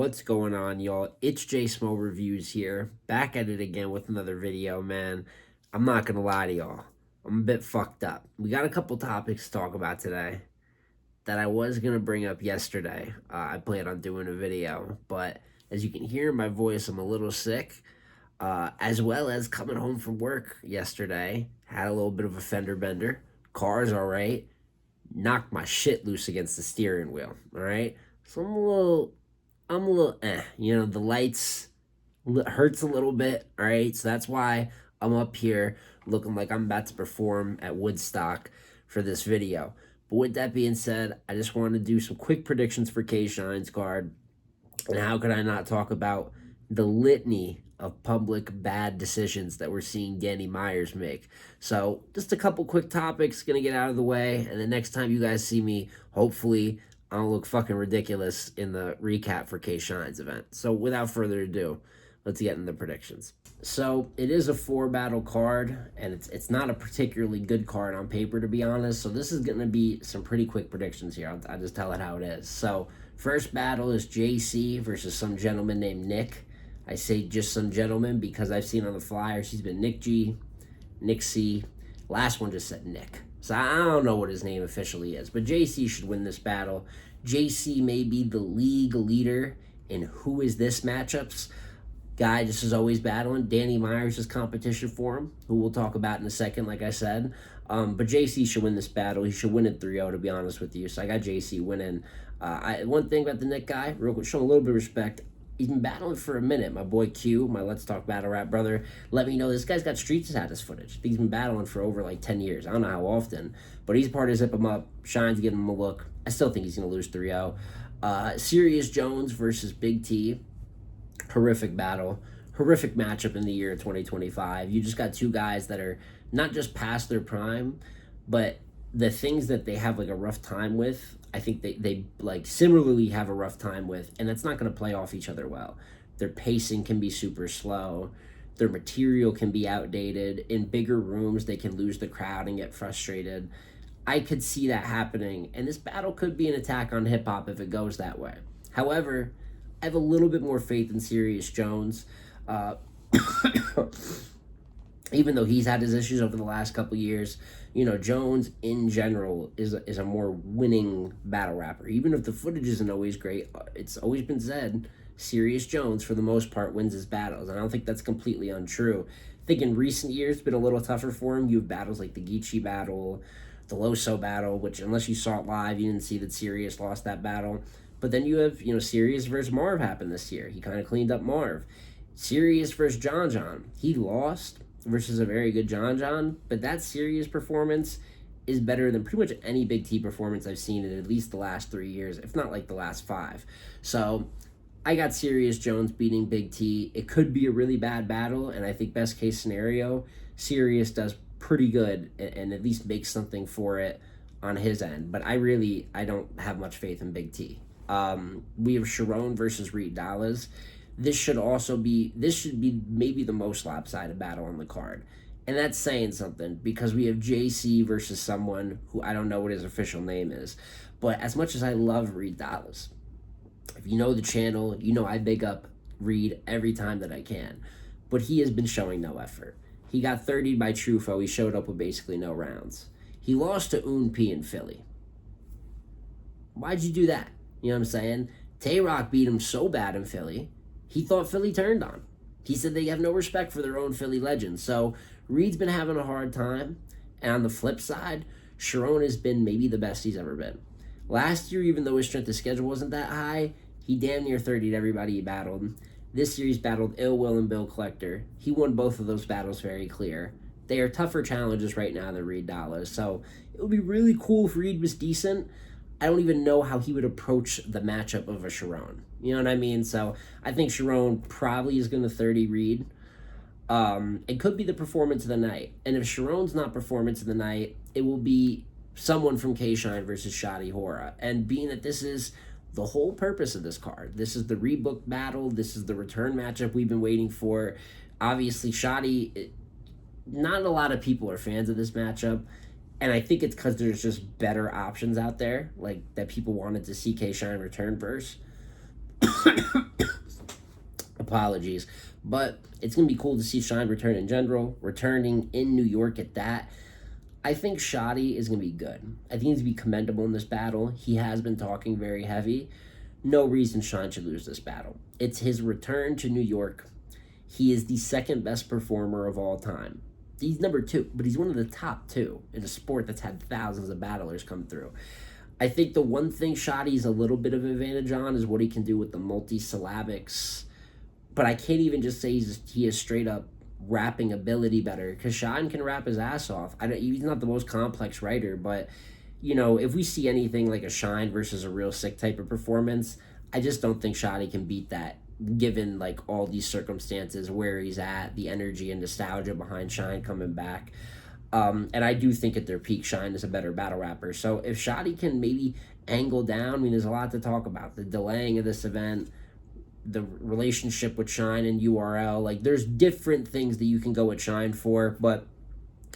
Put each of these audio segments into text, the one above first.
What's going on, y'all? It's J Smo Reviews here, back at it again with another video, man. I'm not gonna lie to y'all, I'm a bit fucked up. We got a couple topics to talk about today that I was gonna bring up yesterday. I planned on doing a video, but as you can hear in my voice, I'm a little sick, as well as coming home from work yesterday. Had a little bit of a fender bender. Car's all right. Knocked my shit loose against the steering wheel. All right, so I'm a little You know, the lights hurts a little bit. All right, so that's why I'm up here looking like I'm about to perform at Woodstock for this video. But with that being said, I just wanted to do some quick predictions for KShines card. And how could I not talk about the litany of public bad decisions that we're seeing Danny Myers make? So just a couple quick topics, gonna get out of the way, and the next time you guys see me, hopefully I don't look fucking ridiculous in the recap for KShines event. So without further ado, let's get into the predictions. So it is a 4-battle card, and it's not a particularly good card on paper, to be honest. So this is going to be some pretty quick predictions here. I'll just tell it how it is. So first battle is JC versus some gentleman named Nick. I say just some gentleman because I've seen on the flyers he's been Nick G, Nick C. Last one just said Nick. So I don't know what his name officially is, but JC should win this battle. JC may be the league leader in Who Is This matchups. Guy just is always battling. Danny Myers is competition for him, who we'll talk about in a second, like I said. But JC should win this battle. He should win it 3-0, to be honest with you. So I got JC winning. One thing about the Nick guy, real quick, show him a little bit of respect. He's been battling for a minute. My boy Q, my Let's Talk Battle Rap brother, let me know this guy's got street status footage. He's been battling for over like 10 years. I don't know how often, but he's part of Zip Him Up. Shine's giving him a look. I still think he's going to lose 3-0. Serious Jones versus Big T. Horrific battle. Horrific matchup in the year 2025. You just got two guys that are not just past their prime, but the things that they have like a rough time with, I think they like similarly have a rough time with, and that's not going to play off each other well. Their pacing can be super slow. Their material can be outdated. In bigger rooms, they can lose the crowd and get frustrated. I could see that happening, and this battle could be an attack on hip-hop if it goes that way. However, I have a little bit more faith in Serious Jones. Even though he's had his issues over the last couple years, you know, Jones in general is a more winning battle rapper. Even if the footage isn't always great, it's always been said Serious Jones, for the most part, wins his battles. And I don't think that's completely untrue. I think in recent years, it's been a little tougher for him. You have battles like the Geechee battle, the Loso battle, which unless you saw it live, you didn't see that Serious lost that battle. But then you have, you know, Serious versus Marv happened this year. He kind of cleaned up Marv. Serious versus John John. He lost versus a very good John John, but that Serious performance is better than pretty much any Big T performance I've seen in at least the last 3 years, if not like the last 5. So I got Serious Jones beating Big T. It could be a really bad battle, and I think best case scenario, Serious does pretty good and at least makes something for it on his end. But I don't have much faith in Big T. We have Sharon versus Reed Dallas. This should be maybe the most lopsided battle on the card. And that's saying something because we have JC versus someone who I don't know what his official name is. But as much as I love Reed Dallas, if you know the channel, you know I big up Reed every time that I can. But he has been showing no effort. He got 30'd by Trufo. He showed up with basically no rounds. He lost to Un P in Philly. Why'd you do that? You know what I'm saying? Tay-Rock beat him so bad in Philly, he thought Philly turned on. He said they have no respect for their own Philly legends. So Reed's been having a hard time. And on the flip side, Sharon has been maybe the best he's ever been. Last year, even though his strength of schedule wasn't that high, he damn near 30'd everybody he battled. This year he's battled Ill Will and Bill Collector. He won both of those battles very clear. They are tougher challenges right now than Reed Dallas. So it would be really cool if Reed was decent. I don't even know how he would approach the matchup of a Sharon. You know what I mean? So I think Sharon probably is going to 30 Reed. It could be the performance of the night. And if Sharon's not performance of the night, it will be someone from KShine versus Shotty Horroh. And being that this is the whole purpose of this card, this is the rebook battle, this is the return matchup we've been waiting for. Obviously, Shotty, not a lot of people are fans of this matchup. And I think it's because there's just better options out there, like that people wanted to see KShine return versus. Apologies. But it's going to be cool to see Shine return in general, returning in New York at that. I think Shotty is going to be good. I think he's going to be commendable in this battle. He has been talking very heavy. No reason Shine should lose this battle. It's his return to New York. He is the second best performer of all time. He's number 2, but he's one of the top 2 in a sport that's had thousands of battlers come through. I think the one thing Shotty's a little bit of an advantage on is what he can do with the multisyllabics. But I can't even just say he has straight up rapping ability better, because Shine can rap his ass off. He's not the most complex writer, but if we see anything like a Shine versus a Real Sick type of performance, I just don't think Shotty can beat that, given like all these circumstances, where he's at, the energy and nostalgia behind Shine coming back. And I do think at their peak, Shine is a better battle rapper. So if Shotty can maybe angle down, I mean, there's a lot to talk about. The delaying of this event, the relationship with Shine and URL, like there's different things that you can go with Shine for, but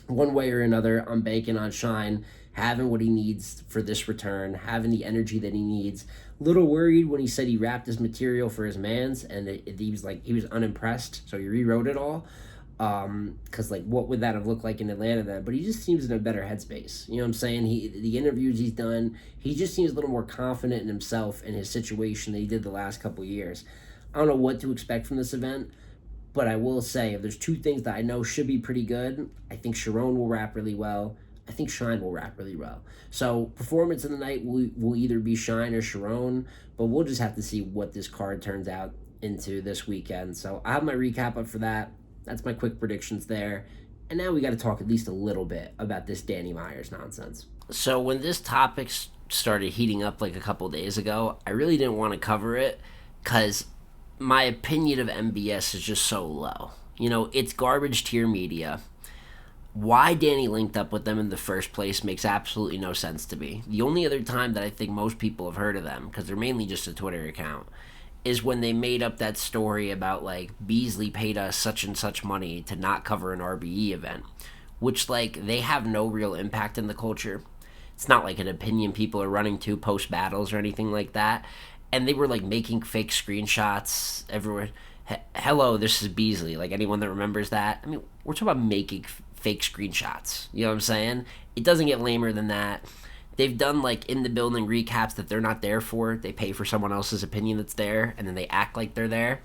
one way or another, I'm banking on Shine having what he needs for this return, having the energy that he needs. Little worried when he said he rapped his material for his mans, and he was unimpressed, so he rewrote it all. Because like, what would that have looked like in Atlanta then? But he just seems in a better headspace. You know what I'm saying? The interviews he's done, he just seems a little more confident in himself and his situation than he did the last couple years. I don't know what to expect from this event, but I will say, if there's 2 things that I know should be pretty good, I think Sharon will rap really well. I think Shine will rap really well. So performance of the night will either be Shine or Sharon, but we'll just have to see what this card turns out into this weekend. So I have my recap up for that. That's my quick predictions there. And now we got to talk at least a little bit about this Danny Myers nonsense. So when this topic started heating up like a couple days ago, I really didn't want to cover it because my opinion of MBS is just so low. It's garbage tier media. Why Danny linked up with them in the first place makes absolutely no sense to me. The only other time that I think most people have heard of them, because they're mainly just a Twitter account, is when they made up that story about like Beasley paid us such and such money to not cover an RBE event, which like they have no real impact in the culture. It's not like an opinion people are running to post battles or anything like that. And they were like making fake screenshots everywhere. Hello, this is Beasley. Like, anyone that remembers that? I mean, we're talking about making fake screenshots. You know what I'm saying? It doesn't get lamer than that. They've done like in the building recaps that they're not there for. They pay for someone else's opinion that's there, and then they act like they're there.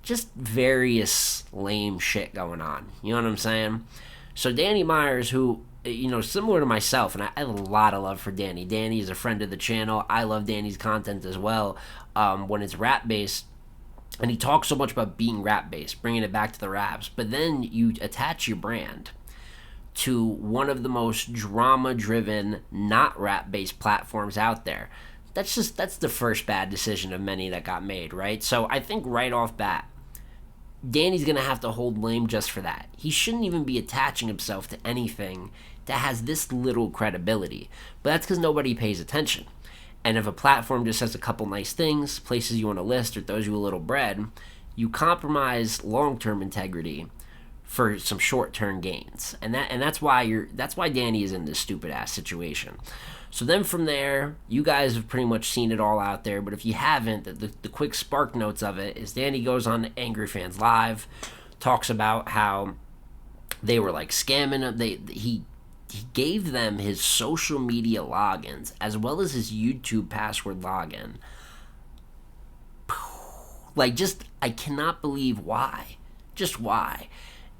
Just various lame shit going on. You know what I'm saying? So Danny Myers, who, similar to myself, and I have a lot of love for Danny. Danny is a friend of the channel. I love Danny's content as well when it's rap-based. And he talks so much about being rap-based, bringing it back to the raps. But then you attach your brand to one of the most drama-driven, not rap-based platforms out there. That's the first bad decision of many that got made, right? So I think right off bat, Danny's going to have to hold blame just for that. He shouldn't even be attaching himself to anything that has this little credibility. But that's because nobody pays attention. And if a platform just says a couple nice things, places you on a list, or throws you a little bread, you compromise long-term integrity for some short-term gains. And that's why Danny is in this stupid-ass situation. So then from there, you guys have pretty much seen it all out there. But if you haven't, the quick spark notes of it is Danny goes on Angry Fans Live, talks about how they were like scamming him. He gave them his social media logins as well as his YouTube password login. Like, I cannot believe why. Just why?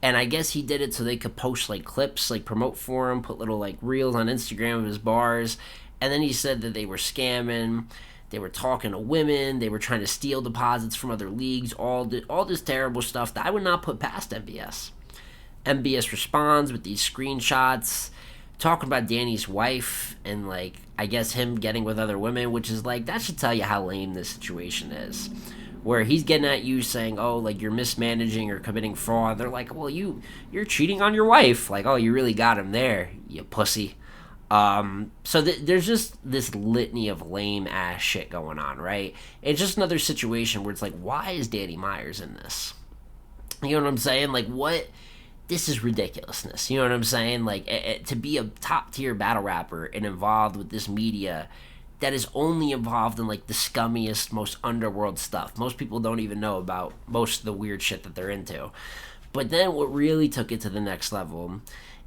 And I guess he did it so they could post like clips, like promote for him, put little like reels on Instagram of his bars. And then he said that they were scamming, they were talking to women, they were trying to steal deposits from other leagues, all this terrible stuff that I would not put past MBS. MBS responds with these screenshots talking about Danny's wife and like I guess him getting with other women, which is like, that should tell you how lame this situation is. Where he's getting at you saying, oh, like you're mismanaging or committing fraud. They're like, well, you're cheating on your wife. Like, oh, you really got him there, you pussy. So there's just this litany of lame ass shit going on, right? It's just another situation where it's like, why is Danny Myers in this? You know what I'm saying? Like, what? This is ridiculousness. You know what I'm saying? Like, to be a top tier battle rapper and involved with this media that is only involved in like the scummiest, most underworld stuff. Most people don't even know about most of the weird shit that they're into. But then what really took it to the next level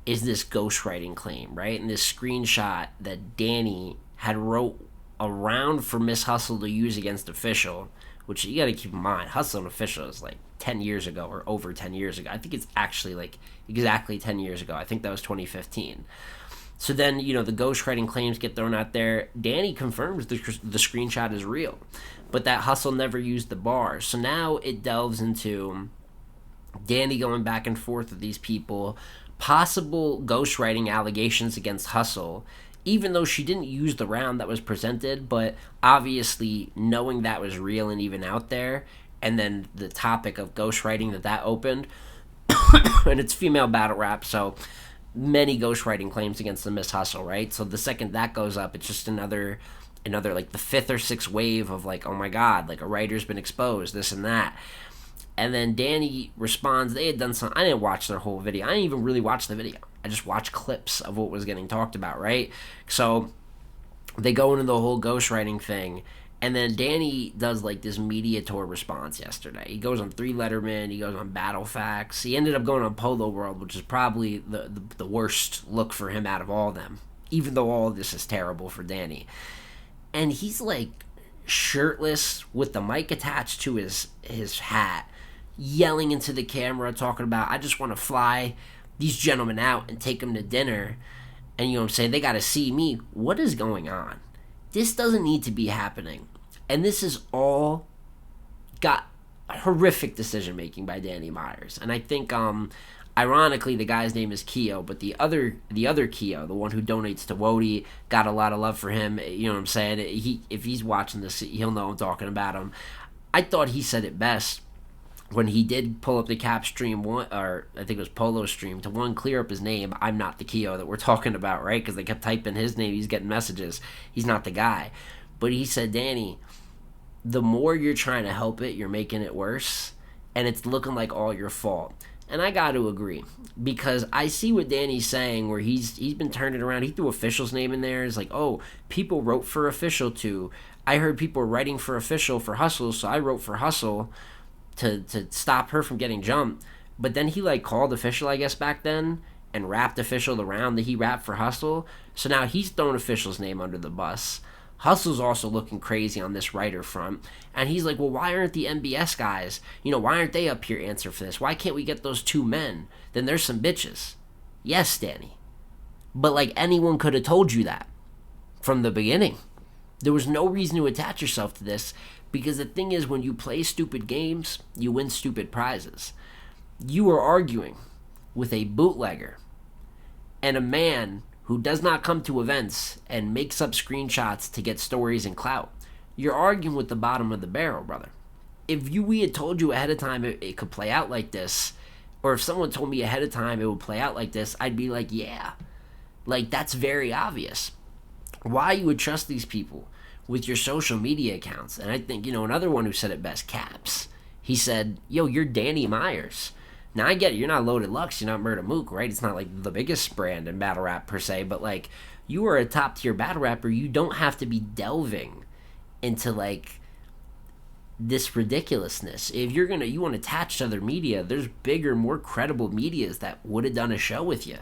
is this ghostwriting claim, right? And this screenshot that Danny had wrote around for Miss Hustle to use against Official, which you got to keep in mind, Hustle and Official is like 10 years ago or over 10 years ago. I think it's actually like exactly 10 years ago. I think that was 2015. So then, you know, the ghostwriting claims get thrown out there. Danny confirms the screenshot is real, but that Hustle never used the bars. So now it delves into Danny going back and forth with these people, possible ghostwriting allegations against Hustle, even though she didn't use the round that was presented, but obviously knowing that was real and even out there, and then the topic of ghostwriting that opened, and it's female battle rap, so many ghostwriting claims against the Miss Hustle, right? So the second that goes up, it's just another like the fifth or sixth wave of like, oh my god, like a writer's been exposed, this and that. And then Danny responds, they had done some, I didn't watch their whole video. I didn't even really watch the video. I just watched clips of what was getting talked about, right? So they go into the whole ghostwriting thing. And then Danny does like this media tour response yesterday. He goes on 3 Letterman. He goes on Battle Facts. He ended up going on Polo World, which is probably the worst look for him out of all of them, even though all of this is terrible for Danny. And he's like shirtless with the mic attached to his hat, yelling into the camera, talking about, I just want to fly these gentlemen out and take them to dinner. And you know what I'm saying? They got to see me. What is going on? This doesn't need to be happening. And this is all got horrific decision making by Danny Myers. And I think ironically the guy's name is Keo, but the other Keo, the one who donates to Wody, got a lot of love for him. You know what I'm saying? If he's watching this, he'll know I'm talking about him. I thought he said it best when he did pull up the Cap stream, or I think it was Polo stream, to clear up his name. I'm not the Keo that we're talking about, right? Because they kept typing his name. He's getting messages. He's not the guy. But he said, Danny, the more you're trying to help it, you're making it worse. And it's looking like all your fault. And I got to agree. Because I see what Danny's saying, where he's been turning around. He threw Official's name in there. It's like, oh, people wrote for Official too. I heard people were writing for Official for Hustle, so I wrote for Hustle to stop her from getting jumped. But then he like called Official, I guess, back then, and rapped Official the round that he rapped for Hustle. So now he's throwing Official's name under the bus. Hustle's also looking crazy on this writer front. And he's like, well, why aren't the MBS guys, why aren't they up here answer for this? Why can't we get those 2 men? Then there's some bitches. Yes, Danny. But like anyone could have told you that from the beginning. There was no reason to attach yourself to this. Because the thing is, when you play stupid games, you win stupid prizes. You are arguing with a bootlegger and a man who does not come to events and makes up screenshots to get stories and clout. You're arguing with the bottom of the barrel, brother. If we had told you ahead of time it could play out like this, or if someone told me ahead of time it would play out like this, I'd be like, yeah. Like, that's very obvious. Why you would trust these people with your social media accounts? And I think, another one who said it best, Caps, he said, yo, you're Danny Myers. Now, I get it, you're not Loaded Lux, you're not Murda Mook, right? It's not like the biggest brand in battle rap per se, but like, you are a top tier battle rapper. You don't have to be delving into like this ridiculousness. If you want to attach to other media, there's bigger, more credible medias that would have done a show with you,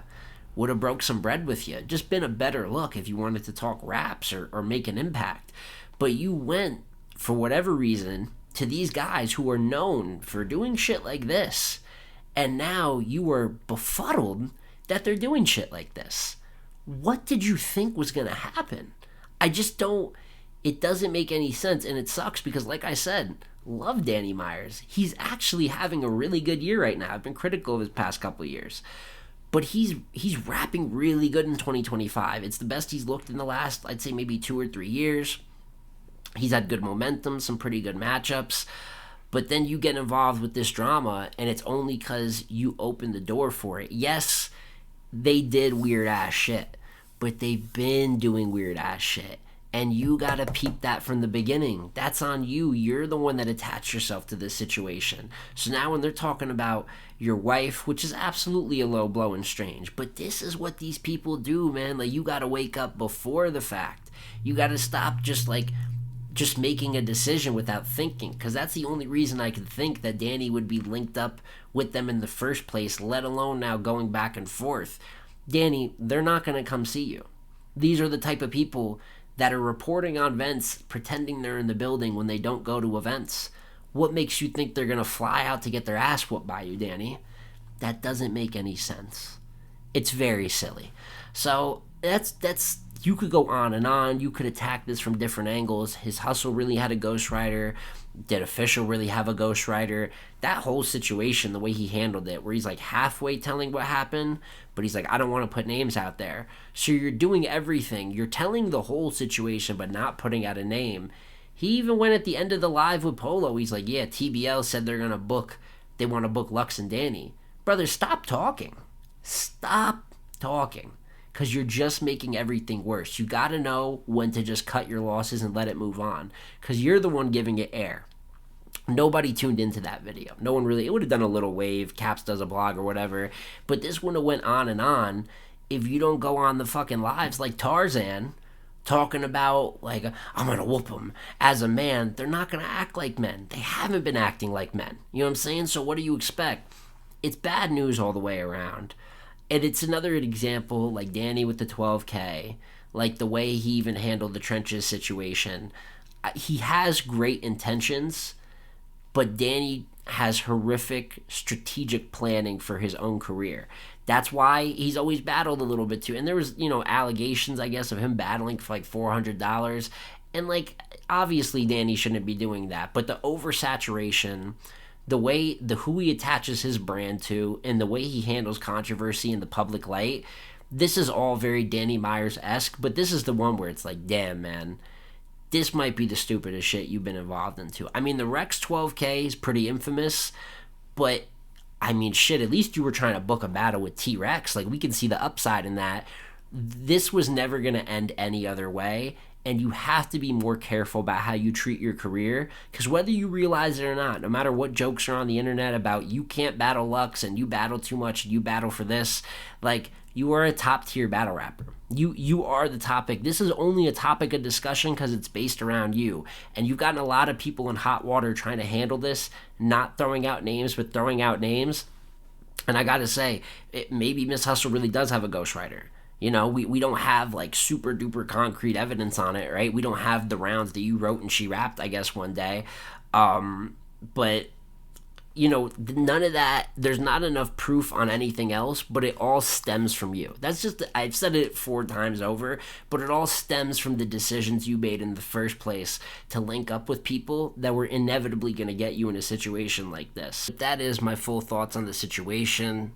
would have broke some bread with you, just been a better look if you wanted to talk raps or make an impact. But you went, for whatever reason, to these guys who are known for doing shit like this, and now you are befuddled that they're doing shit like this. What did you think was going to happen? I just don't, it doesn't make any sense, and it sucks because, like I said, love Danny Myers. He's actually having a really good year right now. I've been critical of his past couple of years. But he's rapping really good in 2025. It's the best he's looked in the last, I'd say, maybe 2 or 3 years. He's had good momentum, some pretty good matchups. But then you get involved with this drama, and it's only because you opened the door for it. Yes, they did weird-ass shit, but they've been doing weird-ass shit. And you gotta peep that from the beginning. That's on you. You're the one that attached yourself to this situation. So now when they're talking about your wife, which is absolutely a low blow and strange, but this is what these people do, man. Like, you gotta wake up before the fact You got to stop just making a decision without thinking, because that's the only reason I could think that Danny would be linked up with them in the first place, let alone now going back and forth. Danny, they're not going to come see you. These are the type of people that are reporting on events pretending they're in the building when they don't go to events. What makes you think they're going to fly out to get their ass whooped by you, Danny? That doesn't make any sense. It's very silly. So that's you could go on and on. You could attack this from different angles. His hustle really had a ghostwriter. Did official really have a ghostwriter? That whole situation, the way he handled it, where he's like halfway telling what happened, but he's like, I don't want to put names out there. So you're doing everything. You're telling the whole situation, but not putting out a name. He even went at the end of the live with Polo. He's like, yeah, TBL said they want to book Lux and Danny. Brother, stop talking. Stop talking. Because you're just making everything worse. You got to know when to just cut your losses and let it move on. Because you're the one giving it air. Nobody tuned into that video. No one really. It would have done a little wave. Caps does a blog or whatever. But this wouldn't have went on and on if you don't go on the fucking lives like Tarzan talking about, like, I'm going to whoop them as a man. They're not going to act like men. They haven't been acting like men. You know what I'm saying? So what do you expect? It's bad news all the way around. And it's another example, like Danny with the 12K, like the way he even handled the trenches situation. He has great intentions, but Danny has horrific strategic planning for his own career. That's why he's always battled a little bit too. And there was, allegations, I guess, of him battling for like $400. And like, obviously Danny shouldn't be doing that. But the oversaturation, who he attaches his brand to, and the way he handles controversy in the public light, this is all very Danny Myers-esque, but this is the one where it's like, damn, man, this might be the stupidest shit you've been involved into. I mean, the Rex 12K is pretty infamous, but, I mean, shit, at least you were trying to book a battle with T-Rex. Like, we can see the upside in that. This was never going to end any other way, and you have to be more careful about how you treat your career, because whether you realize it or not, no matter what jokes are on the internet about you can't battle Lux and you battle too much and you battle for this, like, you are a top tier battle rapper. You are the topic. This is only a topic of discussion because it's based around you, and you've gotten a lot of people in hot water trying to handle this, not throwing out names but throwing out names. And I gotta say, maybe Miss Hustle really does have a ghostwriter. We don't have like super duper concrete evidence on it, right? We don't have the rounds that you wrote and she rapped, I guess, one day. But, none of that, there's not enough proof on anything else, but it all stems from you. That's just, I've said it 4 times over, but it all stems from the decisions you made in the first place to link up with people that were inevitably going to get you in a situation like this. But that is my full thoughts on the situation.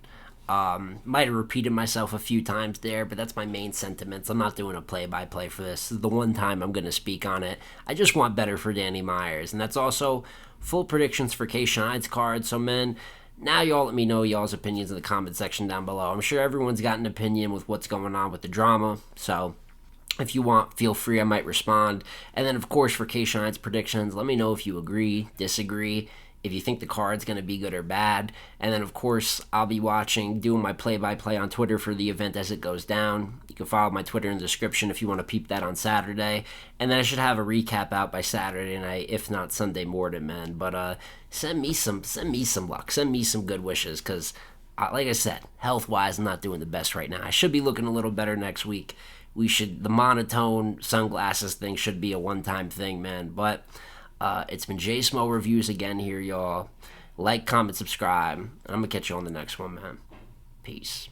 Might have repeated myself a few times there, but that's my main sentiments. I'm not doing a play-by-play for this. This is the one time I'm going to speak on it. I just want better for Danny Myers. And that's also full predictions for KShines cards. So, man, now y'all let me know y'all's opinions in the comment section down below. I'm sure everyone's got an opinion with what's going on with the drama. So, if you want, feel free. I might respond. And then, of course, for KShines predictions, let me know if you agree, disagree, if you think the card's going to be good or bad. And then, of course, I'll be doing my play-by-play on Twitter for the event as it goes down. You can follow my Twitter in the description if you want to peep that on Saturday. And then I should have a recap out by Saturday night, if not Sunday morning, man. But send me some luck. Send me some good wishes, because, like I said, health-wise, I'm not doing the best right now. I should be looking a little better next week. The monotone sunglasses thing should be a one-time thing, man. But it's been J Smo Reviews again here, y'all. Like, comment, subscribe. I'm going to catch you on the next one, man. Peace.